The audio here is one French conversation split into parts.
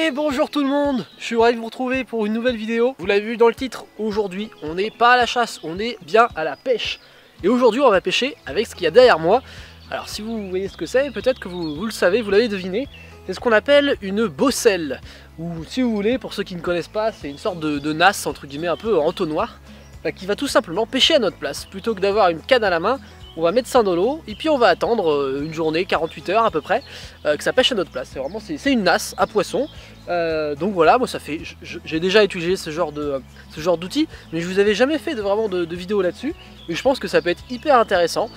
Et bonjour tout le monde, je suis ravi de vous retrouver pour une nouvelle vidéo. Vous l'avez vu dans le titre, aujourd'hui on n'est pas à la chasse, on est bien à la pêche. Et aujourd'hui on va pêcher avec ce qu'il y a derrière moi. Alors si vous voyez ce que c'est, peut-être que vous le savez, vous l'avez deviné. C'est ce qu'on appelle une bosselle. Ou si vous voulez, pour ceux qui ne connaissent pas, c'est une sorte de nasse entre guillemets un peu entonnoir, qui va tout simplement pêcher à notre place. Plutôt que d'avoir une canne à la main, on va mettre ça dans l'eau et puis on va attendre une journée, 48 heures à peu près, que ça pêche à notre place. C'est une nasse à poisson. Donc voilà, moi ça fait, j'ai déjà utilisé ce genre d'outil, mais je vous avais jamais fait vraiment de vidéo là-dessus. Et je pense que ça peut être hyper intéressant.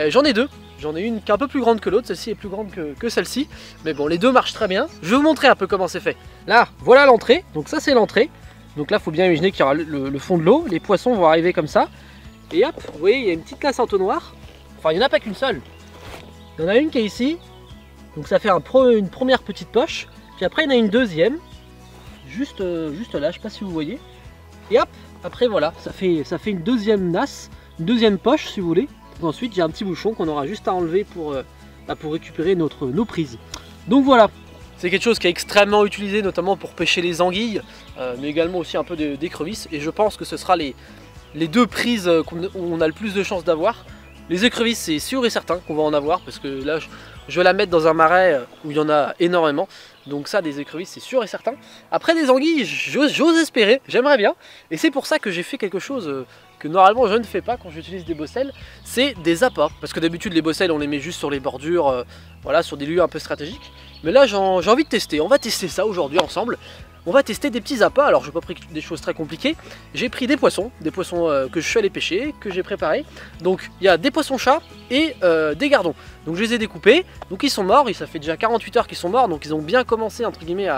J'en ai deux. J'en ai une qui est un peu plus grande que l'autre, celle-ci est plus grande que celle-ci. Mais bon, les deux marchent très bien. Je vais vous montrer un peu comment c'est fait. Là, voilà l'entrée. Donc ça c'est l'entrée. Donc là, il faut bien imaginer qu'il y aura le fond de l'eau. Les poissons vont arriver comme ça. Et hop, vous voyez, il y a une petite nasse entonnoir. Enfin, il n'y en a pas qu'une seule. Il y en a une qui est ici. Donc ça fait une première petite poche. Puis après, il y en a une deuxième. Juste là, je ne sais pas si vous voyez. Et hop, après voilà, ça fait une deuxième nasse. Une deuxième poche si vous voulez. Ensuite, j'ai un petit bouchon qu'on aura juste à enlever pour récupérer nos prises. Donc voilà, c'est quelque chose qui est extrêmement utilisé, notamment pour pêcher les anguilles, mais également aussi un peu d'écrevisses. Et je pense que ce sera les deux prises où on a le plus de chances d'avoir. Les écrevisses, c'est sûr et certain qu'on va en avoir, parce que là, je vais la mettre dans un marais où il y en a énormément. Donc ça, des écrevisses, c'est sûr et certain. Après, des anguilles, j'ose espérer, j'aimerais bien. Et c'est pour ça que j'ai fait quelque chose que normalement je ne fais pas quand j'utilise des bosselles, c'est des appâts. Parce que d'habitude, les bosselles, on les met juste sur les bordures, voilà, sur des lieux un peu stratégiques. Mais là, j'ai envie de tester. On va tester ça aujourd'hui ensemble. On va tester des petits appâts. Alors, je n'ai pas pris des choses très compliquées. J'ai pris des poissons que je suis allé pêcher, que j'ai préparés. Donc, il y a des poissons-chats et des gardons. Donc, je les ai découpés. Donc, ils sont morts. Ça fait déjà 48 heures qu'ils sont morts. Donc, ils ont bien commencé, entre guillemets,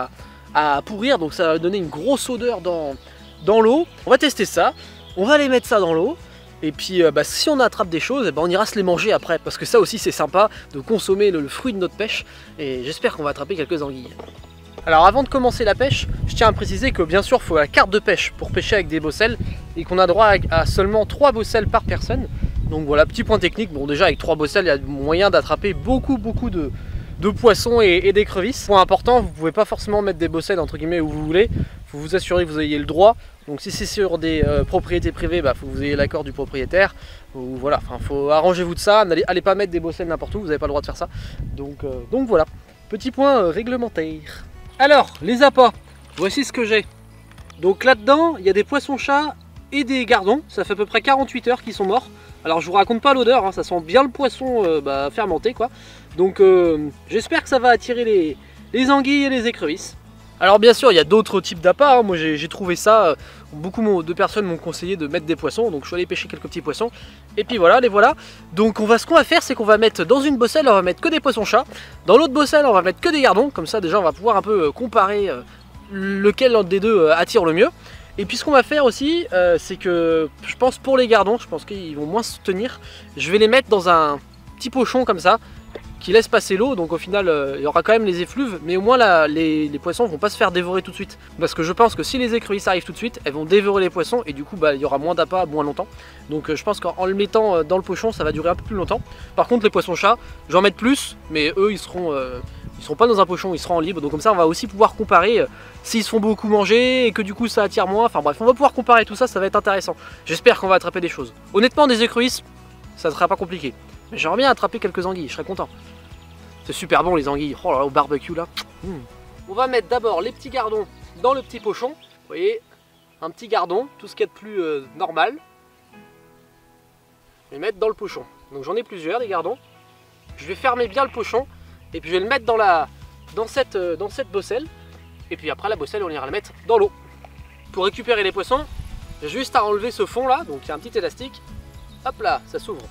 à pourrir. Donc, ça va donner une grosse odeur dans l'eau. On va tester ça. On va aller mettre ça dans l'eau. Et puis, si on attrape des choses, on ira se les manger après. Parce que ça aussi, c'est sympa de consommer le fruit de notre pêche. Et j'espère qu'on va attraper quelques anguilles. Alors avant de commencer la pêche, je tiens à préciser que bien sûr il faut la carte de pêche pour pêcher avec des bosselles et qu'on a droit à seulement 3 bosselles par personne. Donc voilà, petit point technique, bon déjà avec 3 bosselles il y a moyen d'attraper beaucoup de poissons et d'écrevisses. Point important, vous ne pouvez pas forcément mettre des bosselles entre guillemets où vous voulez, il faut vous assurer que vous ayez le droit. Donc si c'est sur des propriétés privées, faut que vous ayez l'accord du propriétaire. Ou voilà, faut arrangez-vous de ça, allez pas mettre des bosselles n'importe où, vous n'avez pas le droit de faire ça. Donc voilà, petit point réglementaire. Alors, les appâts, voici ce que j'ai. Donc là-dedans, il y a des poissons-chats et des gardons. Ça fait à peu près 48 heures qu'ils sont morts. Alors je vous raconte pas l'odeur, hein, ça sent bien le poisson fermenté quoi. Donc j'espère que ça va attirer les anguilles et les écrevisses. Alors bien sûr, il y a d'autres types d'appâts, hein. Moi j'ai trouvé ça, beaucoup de personnes m'ont conseillé de mettre des poissons. Donc je suis allé pêcher quelques petits poissons. Et puis voilà, les voilà. Donc ce qu'on va faire, c'est qu'on va mettre dans une bosselle, on va mettre que des poissons-chats. Dans l'autre bosselle, on va mettre que des gardons. Comme ça déjà on va pouvoir un peu comparer lequel des deux attire le mieux. Et puis ce qu'on va faire aussi, c'est que je pense pour les gardons, je pense qu'ils vont moins se tenir. Je vais les mettre dans un petit pochon comme ça, qui laisse passer l'eau, donc au final il y aura quand même les effluves, mais au moins les poissons vont pas se faire dévorer tout de suite. Parce que je pense que si les écrevisses arrivent tout de suite, elles vont dévorer les poissons et du coup il y aura moins d'appâts moins longtemps. Donc je pense qu'en le mettant dans le pochon, ça va durer un peu plus longtemps. Par contre les poissons-chats, j'en mets plus, mais eux ils seront pas dans un pochon, ils seront en libre. Donc comme ça on va aussi pouvoir comparer s'ils se font beaucoup manger et que du coup ça attire moins. Enfin bref, on va pouvoir comparer tout ça, ça va être intéressant. J'espère qu'on va attraper des choses. Honnêtement des écrevisses, ça ne sera pas compliqué. Mais j'aimerais bien attraper quelques anguilles, je serais content. C'est super bon les anguilles, oh là là, au barbecue là. On va mettre d'abord les petits gardons dans le petit pochon. Vous voyez, un petit gardon, tout ce qu'il y a de plus normal. Je vais mettre dans le pochon. Donc j'en ai plusieurs des gardons. Je vais fermer bien le pochon et puis je vais le mettre dans cette bosselle. Et puis après la bosselle on ira la mettre dans l'eau. Pour récupérer les poissons, j'ai juste à enlever ce fond là, donc il y a un petit élastique. Hop là, ça s'ouvre.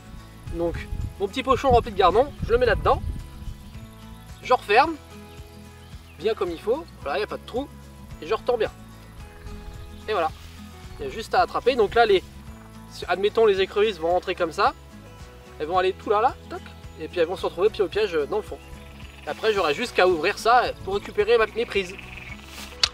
Donc mon petit pochon rempli de gardons, je le mets là-dedans. Je referme, bien comme il faut, voilà, il n'y a pas de trou, et je retends bien. Et voilà, il y a juste à attraper. Donc là, admettons les écrevisses vont rentrer comme ça, elles vont aller tout là, toc, et puis elles vont se retrouver pied au piège dans le fond. Et après, j'aurai juste qu'à ouvrir ça pour récupérer mes prises.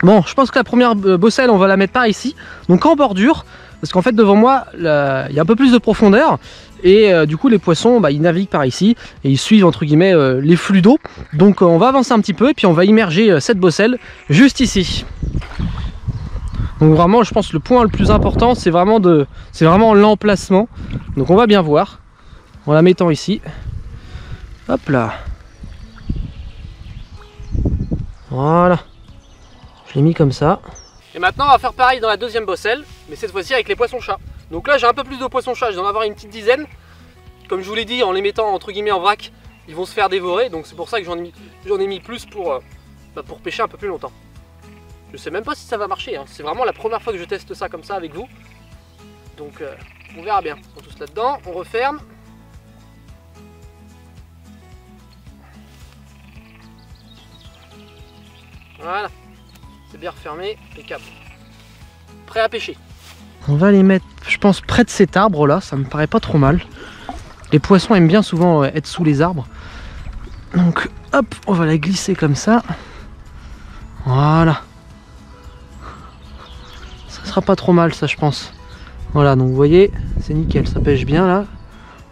Bon, je pense que la première bosselle, on va la mettre par ici, donc en bordure. parce qu'en fait devant moi il y a un peu plus de profondeur et du coup les poissons ils naviguent par ici et ils suivent entre guillemets les flux d'eau. Donc on va avancer un petit peu et puis on va immerger cette bosselle juste ici. Donc vraiment je pense que le point le plus important c'est vraiment l'emplacement. Donc on va bien voir en la mettant ici. Hop là. Voilà. Je l'ai mis comme ça. Et maintenant on va faire pareil dans la deuxième bosselle, mais cette fois-ci avec les poissons-chats. Donc là j'ai un peu plus de poissons-chats, je vais en avoir une petite dizaine. Comme je vous l'ai dit, en les mettant entre guillemets en vrac, ils vont se faire dévorer. Donc c'est pour ça que j'en ai mis plus pour pêcher un peu plus longtemps. Je sais même pas si ça va marcher, hein. C'est vraiment la première fois que je teste ça comme ça avec vous. Donc on verra bien. On tous là-dedans, on referme. Voilà, c'est bien refermé, impeccable. Prêt à pêcher. On va les mettre, je pense, près de cet arbre là, ça me paraît pas trop mal. Les poissons aiment bien souvent être sous les arbres. Donc hop, on va la glisser comme ça. Voilà. Ça sera pas trop mal ça je pense. Voilà, donc vous voyez, c'est nickel, ça pêche bien là.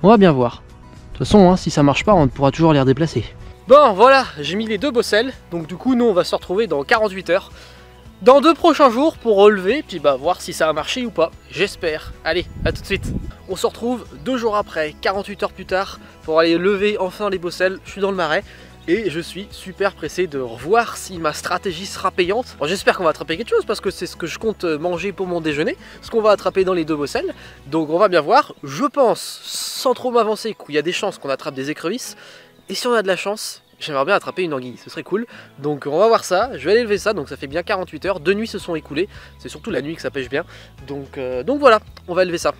On va bien voir. De toute façon, hein, si ça marche pas, on pourra toujours les redéplacer. Bon voilà, j'ai mis les deux bosselles, donc du coup nous on va se retrouver dans 48 heures, dans 2 prochains jours pour relever, puis voir si ça a marché ou pas, j'espère. Allez, à tout de suite. On se retrouve 2 jours après, 48 heures plus tard, pour aller lever enfin les bosselles. Je suis dans le marais et je suis super pressé de revoir si ma stratégie sera payante. Bon, j'espère qu'on va attraper quelque chose parce que c'est ce que je compte manger pour mon déjeuner, ce qu'on va attraper dans les 2 bosselles, donc on va bien voir. Je pense, sans trop m'avancer, qu'il y a des chances qu'on attrape des écrevisses. Et si on a de la chance, j'aimerais bien attraper une anguille, ce serait cool. Donc on va voir ça, je vais aller lever ça, donc ça fait bien 48 heures, 2 nuits se sont écoulées. C'est surtout la nuit que ça pêche bien. Donc voilà, on va élever ça.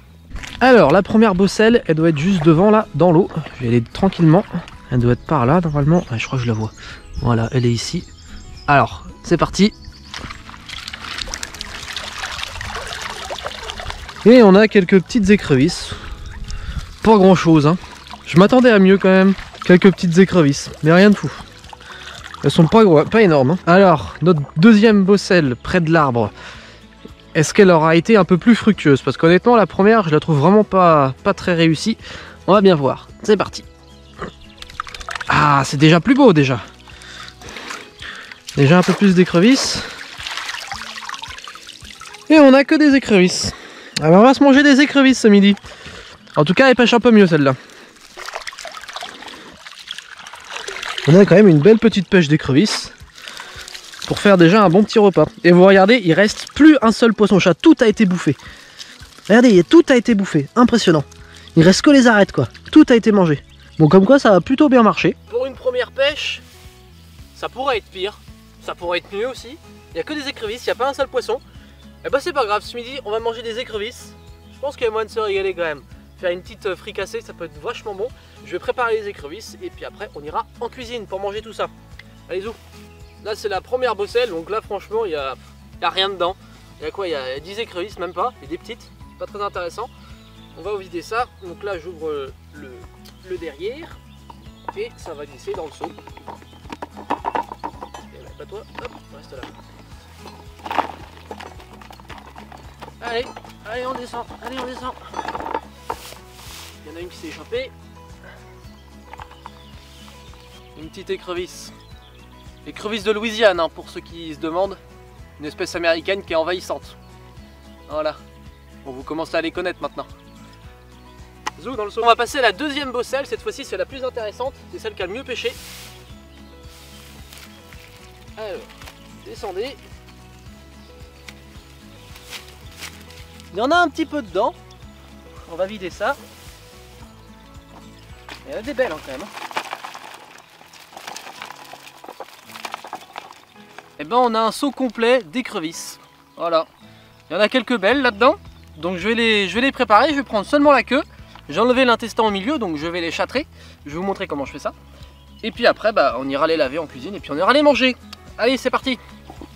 Alors la première bosselle, elle doit être juste devant là, dans l'eau. Je vais aller tranquillement, elle doit être par là normalement. Ouais, je crois que je la vois. Voilà, elle est ici. Alors, c'est parti. Et on a quelques petites écrevisses. Pas grand chose, hein. Je m'attendais à mieux quand même. Quelques petites écrevisses, mais rien de fou. Elles sont pas énormes. Hein. Alors, notre deuxième bosselle près de l'arbre, est-ce qu'elle aura été un peu plus fructueuse? Parce qu'honnêtement, la première, je la trouve vraiment pas très réussie. On va bien voir. C'est parti. Ah, c'est déjà plus beau déjà. Déjà un peu plus d'écrevisses. Et on a que des écrevisses. Alors on va se manger des écrevisses ce midi. En tout cas, elle pêche un peu mieux celle-là. On a quand même une belle petite pêche d'écrevisses pour faire déjà un bon petit repas. Et vous regardez, il reste plus un seul poisson-chat, tout a été bouffé. Regardez, tout a été bouffé, impressionnant. Il reste que les arêtes quoi, tout a été mangé. Bon, comme quoi ça a plutôt bien marché. Pour une première pêche, ça pourrait être pire, ça pourrait être mieux aussi. Il n'y a que des écrevisses, il n'y a pas un seul poisson. Et bah c'est pas grave, ce midi on va manger des écrevisses. Je pense qu'il y a moyen de se régaler quand même. Faire une petite fricassée, ça peut être vachement bon. Je vais préparer les écrevisses et puis après on ira en cuisine pour manger tout ça. Allez zou. Là c'est la première bosselle, donc là franchement il y a rien dedans. Il y a quoi? Il y a 10 écrevisses, même pas, et des petites, pas très intéressant. On va vider ça, donc là j'ouvre le derrière et ça va glisser dans le seau. Et là, pas toi, hop, reste là. Allez, allez on descend, allez on descend. Il y en a une qui s'est échappée. Une petite écrevisse. Écrevisse de Louisiane, hein, pour ceux qui se demandent. Une espèce américaine qui est envahissante. Voilà. Bon, vous commencez à les connaître maintenant. Zou dans le seau. On va passer à la deuxième bosselle. Cette fois-ci, c'est la plus intéressante. C'est celle qui a le mieux pêché. Alors, descendez. Il y en a un petit peu dedans. On va vider ça. Il y en a des belles hein, quand même. Et ben on a un seau complet d'écrevisses. Voilà. Il y en a quelques belles là-dedans. Donc je vais les préparer. Je vais prendre seulement la queue. J'ai enlevé l'intestin au milieu, donc je vais les châtrer. Je vais vous montrer comment je fais ça. Et puis après, on ira les laver en cuisine et puis on ira les manger. Allez, c'est parti.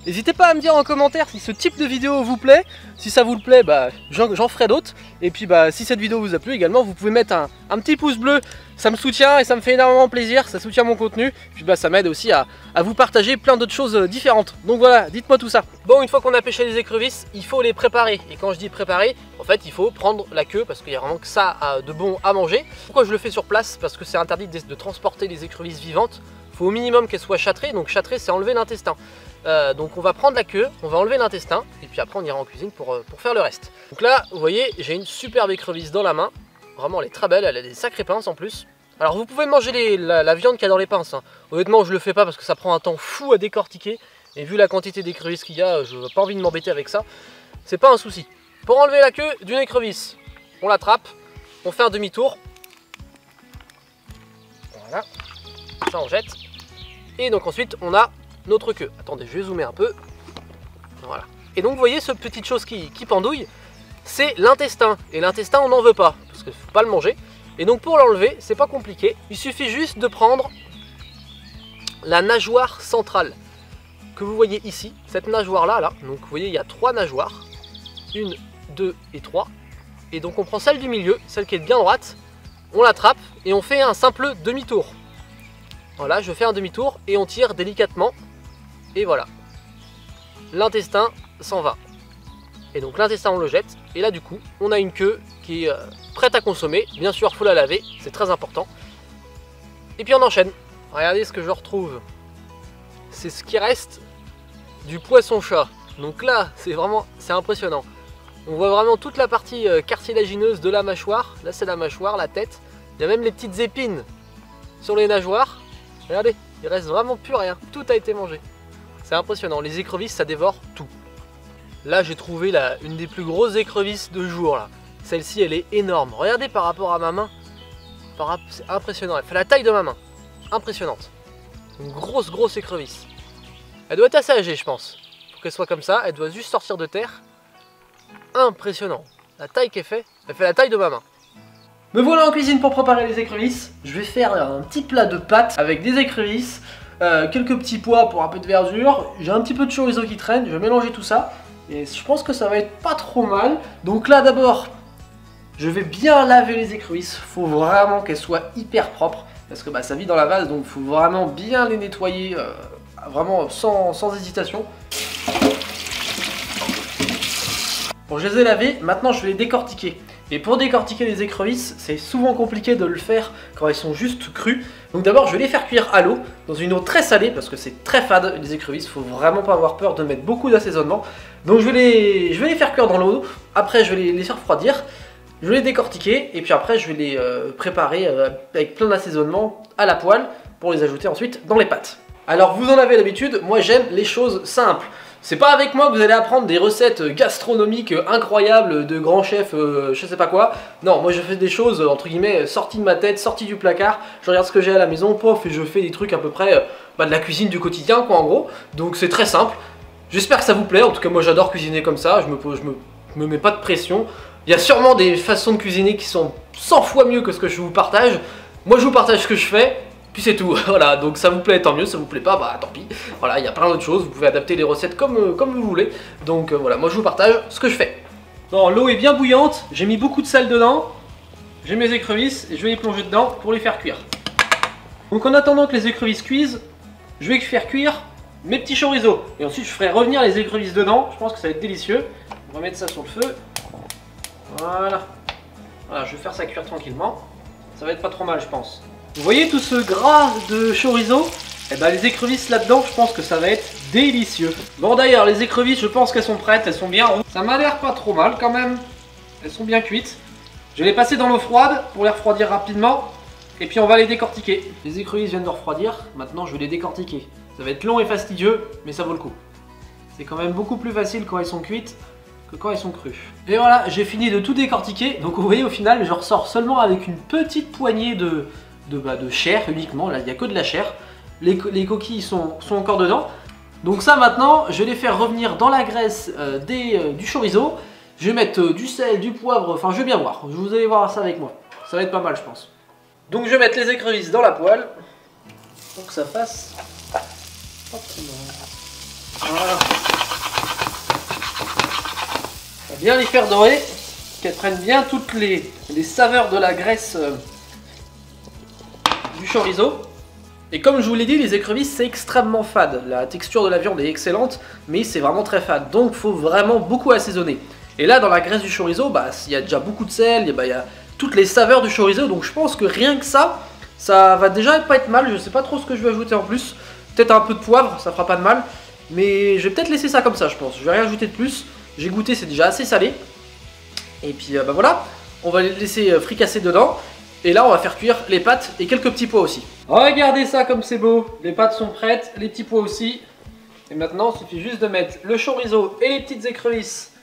N'hésitez pas à me dire en commentaire si ce type de vidéo vous plaît. Si ça vous plaît, bah, j'en ferai d'autres. Et puis bah, si cette vidéo vous a plu également, vous pouvez mettre un petit pouce bleu. Ça me soutient et ça me fait énormément plaisir, ça soutient mon contenu. Puis bah, ça m'aide aussi à vous partager plein d'autres choses différentes. Donc voilà, dites-moi tout ça. Bon, une fois qu'on a pêché les écrevisses, il faut les préparer. Et quand je dis préparer, en fait il faut prendre la queue parce qu'il y a vraiment que ça de bon à manger. Pourquoi je le fais sur place? Parce que c'est interdit de transporter les écrevisses vivantes. Il faut au minimum qu'elles soient châtrées. Donc châtrées, c'est enlever l'intestin. Donc on va prendre la queue, on va enlever l'intestin et puis après on ira en cuisine pour faire le reste. Donc là, vous voyez, j'ai une superbe écrevisse dans la main. Vraiment, elle est très belle, elle a des sacrées pinces en plus. Alors vous pouvez manger la viande qu'il y a dans les pinces. Hein. Honnêtement, je le fais pas parce que ça prend un temps fou à décortiquer. Et vu la quantité d'écrevisses qu'il y a, je n'ai pas envie de m'embêter avec ça. C'est pas un souci. Pour enlever la queue d'une écrevisse, on l'attrape, on fait un demi-tour. Voilà, ça on jette. Et donc ensuite, on a notre queue. Attendez, je vais zoomer un peu. Voilà. Et donc vous voyez cette petite chose qui pendouille, c'est l'intestin. Et l'intestin, on n'en veut pas, parce qu'il ne faut pas le manger. Et donc pour l'enlever, c'est pas compliqué. Il suffit juste de prendre la nageoire centrale que vous voyez ici. Cette nageoire là, donc vous voyez, il y a 3 nageoires. 1, 2 et 3. Et donc on prend celle du milieu, celle qui est bien droite. On l'attrape et on fait un simple demi-tour. Voilà, je fais un demi-tour et on tire délicatement. Et voilà, l'intestin s'en va. Et donc l'intestin on le jette. Et là du coup on a une queue qui est prête à consommer. Bien sûr il faut la laver, c'est très important. Et puis on enchaîne. Regardez ce que je retrouve. C'est ce qui reste du poisson-chat. Donc là c'est impressionnant. On voit vraiment toute la partie cartilagineuse de la mâchoire. Là c'est la mâchoire, la tête. Il y a même les petites épines sur les nageoires. Regardez, il reste vraiment plus rien. Tout a été mangé. C'est impressionnant, les écrevisses ça dévore tout. Là j'ai trouvé une des plus grosses écrevisses de jour là. Celle-ci elle est énorme. Regardez par rapport à ma main. C'est impressionnant, elle fait la taille de ma main. Impressionnante. Une grosse écrevisse. Elle doit être assez âgée je pense. Pour qu'elle soit comme ça, elle doit juste sortir de terre. Impressionnant. La taille qu'elle fait, elle fait la taille de ma main. Me voilà en cuisine pour préparer les écrevisses. Je vais faire un petit plat de pâtes avec des écrevisses. Quelques petits pois pour un peu de verdure, j'ai un petit peu de chorizo qui traîne, je vais mélanger tout ça et je pense que ça va être pas trop mal. Donc là d'abord, je vais bien laver les écrevisses, faut vraiment qu'elles soient hyper propres parce que bah, ça vit dans la vase donc il faut vraiment bien les nettoyer, vraiment sans hésitation. Bon, je les ai lavées, maintenant je vais les décortiquer. Et pour décortiquer les écrevisses, c'est souvent compliqué de le faire quand elles sont juste crues. Donc d'abord je vais les faire cuire à l'eau, dans une eau très salée, parce que c'est très fade les écrevisses, faut vraiment pas avoir peur de mettre beaucoup d'assaisonnement. Donc je vais les faire cuire dans l'eau, après je vais les faire refroidir, je vais les décortiquer, et puis après je vais les préparer avec plein d'assaisonnement à la poêle, pour les ajouter ensuite dans les pâtes. Alors vous en avez l'habitude, moi j'aime les choses simples. C'est pas avec moi que vous allez apprendre des recettes gastronomiques incroyables de grands chefs, je sais pas quoi. Non, moi je fais des choses entre guillemets sorties de ma tête, sorties du placard. Je regarde ce que j'ai à la maison, pof, et je fais des trucs à peu près de la cuisine du quotidien quoi en gros. Donc c'est très simple. J'espère que ça vous plaît, en tout cas moi j'adore cuisiner comme ça, je me mets pas de pression. Il y a sûrement des façons de cuisiner qui sont 100 fois mieux que ce que je vous partage. Moi je vous partage ce que je fais. Puis c'est tout, voilà, donc ça vous plaît tant mieux, ça vous plaît pas, bah tant pis. Voilà, il y a plein d'autres choses, vous pouvez adapter les recettes comme vous voulez. Donc voilà, moi je vous partage ce que je fais. Bon, l'eau est bien bouillante, j'ai mis beaucoup de sel dedans. J'ai mes écrevisses et je vais les plonger dedans pour les faire cuire. Donc en attendant que les écrevisses cuisent, je vais faire cuire mes petits chorizo. Et ensuite je ferai revenir les écrevisses dedans, je pense que ça va être délicieux. On va mettre ça sur le feu. Voilà. Voilà, je vais faire ça cuire tranquillement. Ça va être pas trop mal je pense. Vous voyez tout ce gras de chorizo? Et ben les écrevisses là-dedans, je pense que ça va être délicieux. Bon d'ailleurs, les écrevisses, je pense qu'elles sont prêtes, elles sont bien rondes. Ça m'a l'air pas trop mal quand même. Elles sont bien cuites. Je vais les passer dans l'eau froide pour les refroidir rapidement. Et puis on va les décortiquer. Les écrevisses viennent de refroidir, maintenant je vais les décortiquer. Ça va être long et fastidieux, mais ça vaut le coup. C'est quand même beaucoup plus facile quand elles sont cuites que quand elles sont crues. Et voilà, j'ai fini de tout décortiquer. Donc vous voyez au final, je ressors seulement avec une petite poignée de chair uniquement, là il n'y a que de la chair. Les coquilles sont encore dedans. Donc ça maintenant, je vais les faire revenir dans la graisse du chorizo. Je vais mettre du sel, du poivre, enfin je vais bien voir. Vous allez voir ça avec moi. Ça va être pas mal je pense. Donc je vais mettre les écrevisses dans la poêle pour que ça fasse. Voilà. On va bien les faire dorer, qu'elles prennent bien toutes les saveurs de la graisse du chorizo. Et comme je vous l'ai dit, les écrevisses c'est extrêmement fade. La texture de la viande est excellente, mais c'est vraiment très fade. Donc il faut vraiment beaucoup assaisonner. Et là dans la graisse du chorizo, bah, il y a déjà beaucoup de sel, il y a toutes les saveurs du chorizo. Donc je pense que rien que ça va déjà pas être mal. Je sais pas trop ce que je vais ajouter en plus. Peut-être un peu de poivre, ça fera pas de mal. Mais je vais peut-être laisser ça comme ça, je pense. Je vais rien ajouter de plus. J'ai goûté, c'est déjà assez salé. Et puis bah voilà, on va les laisser fricasser dedans. Et là on va faire cuire les pâtes et quelques petits pois aussi. Regardez ça comme c'est beau. Les pâtes sont prêtes, les petits pois aussi. Et maintenant il suffit juste de mettre le chorizo et les petites écrevisses.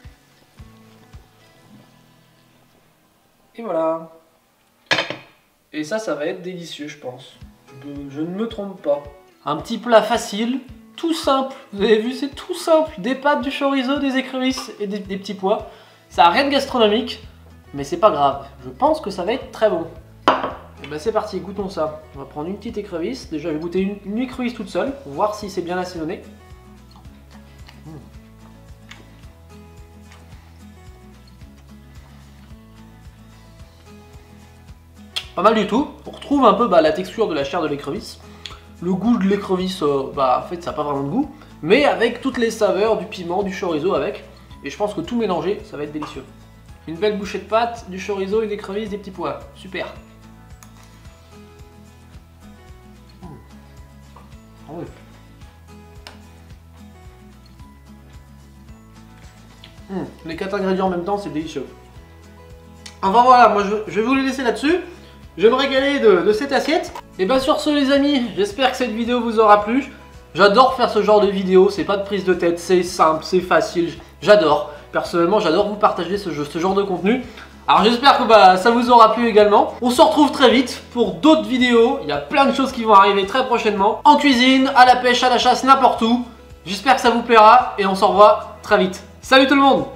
Et voilà. Et ça va être délicieux je pense. Je ne me trompe pas. Un petit plat facile, tout simple. Vous avez vu, c'est tout simple. Des pâtes, du chorizo, des écrevisses et des petits pois. Ça n'a rien de gastronomique, mais c'est pas grave. Je pense que ça va être très bon. Et ben c'est parti, goûtons ça. On va prendre une petite écrevisse. Déjà, je vais goûter une écrevisse toute seule, pour voir si c'est bien assaisonné. Pas mal du tout. On retrouve un peu la texture de la chair de l'écrevisse. Le goût de l'écrevisse, en fait, ça n'a pas vraiment de goût. Mais avec toutes les saveurs du piment, du chorizo avec. Et je pense que tout mélangé, ça va être délicieux. Une belle bouchée de pâte, du chorizo, une écrevisse, des petits pois. Super. Ah oui. Les 4 ingrédients en même temps, c'est délicieux. Enfin voilà, moi je vais vous les laisser là-dessus. Je vais me régaler de cette assiette. Et bien sur ce les amis, j'espère que cette vidéo vous aura plu. J'adore faire ce genre de vidéo, c'est pas de prise de tête, c'est simple, c'est facile. J'adore. Personnellement, j'adore vous partager ce genre de contenu. Alors j'espère que ça vous aura plu également. On se retrouve très vite pour d'autres vidéos. Il y a plein de choses qui vont arriver très prochainement. En cuisine, à la pêche, à la chasse, n'importe où. J'espère que ça vous plaira et on se revoit très vite. Salut tout le monde!